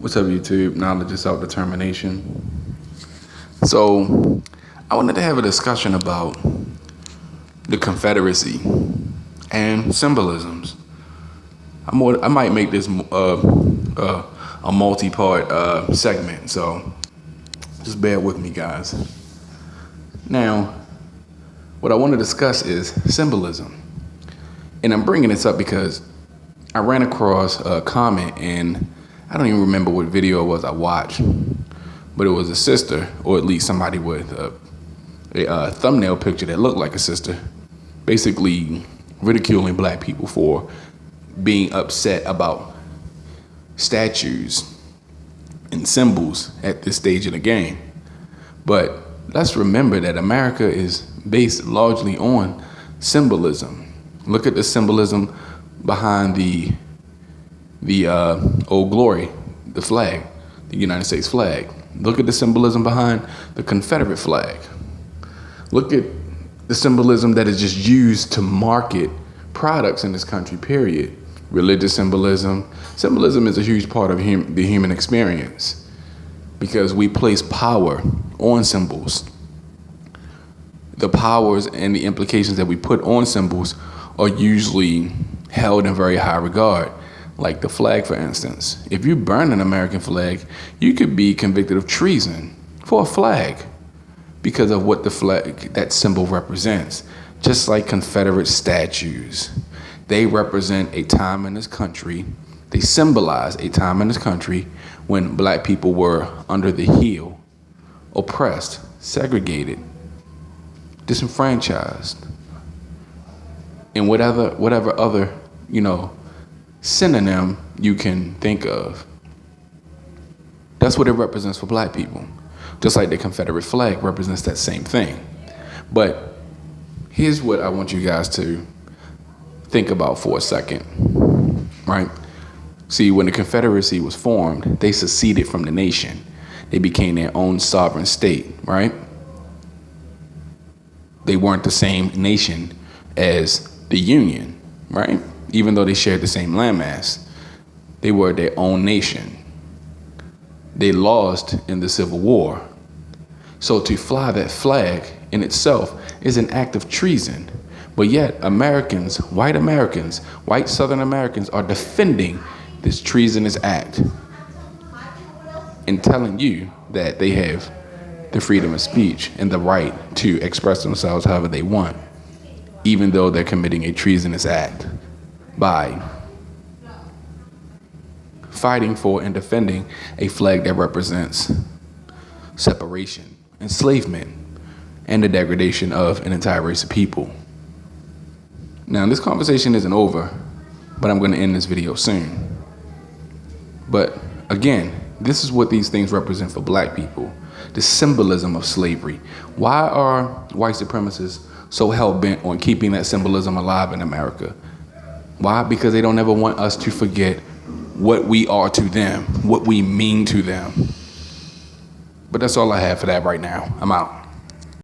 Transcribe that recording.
What's up, YouTube? Knowledge is self-determination. So, I wanted to have a discussion about the Confederacy and symbolisms. I might make this a multi-part segment, so just bear with me, guys. Now, what I want to discuss is symbolism. And I'm bringing this up because I ran across a comment, and I don't even remember what video it was I watched, but it was a sister, or at least somebody with a thumbnail picture that looked like a sister, basically ridiculing black people for being upset about statues and symbols at this stage of the game. But let's remember that America is based largely on symbolism. Look at the symbolism behind the Old Glory, the flag, the United States flag. Look at the symbolism behind the Confederate flag. Look at the symbolism that is just used to market products in this country, period. Religious symbolism. Symbolism is a huge part of the human experience because we place power on symbols. The powers and the implications that we put on symbols are usually held in very high regard. Like the flag, for instance. If you burn an American flag, you could be convicted of treason for a flag because of what the flag, that symbol represents. Just like Confederate statues. They represent a time in this country. They symbolize a time in this country when black people were under the heel, oppressed, segregated, disenfranchised, and whatever other, synonym you can think of. That's what it represents for black people. Just like the Confederate flag represents that same thing. But here's what I want you guys to think about for a second, right? See, when the Confederacy was formed, they seceded from the nation. They became their own sovereign state, right? They weren't the same nation as the Union, right? Even though they shared the same landmass, they were their own nation. They lost in the Civil War. So to fly that flag in itself is an act of treason. But yet white Southern Americans are defending this treasonous act and telling you that they have the freedom of speech and the right to express themselves however they want, even though they're committing a treasonous act by fighting for and defending a flag that represents separation, enslavement, and the degradation of an entire race of people. Now, this conversation isn't over, but I'm going to end this video soon. But again, this is what these things represent for black people, the symbolism of slavery. Why are white supremacists so hell-bent on keeping that symbolism alive in America? Why? Because they don't ever want us to forget what we are to them, what we mean to them. But that's all I have for that right now. I'm out.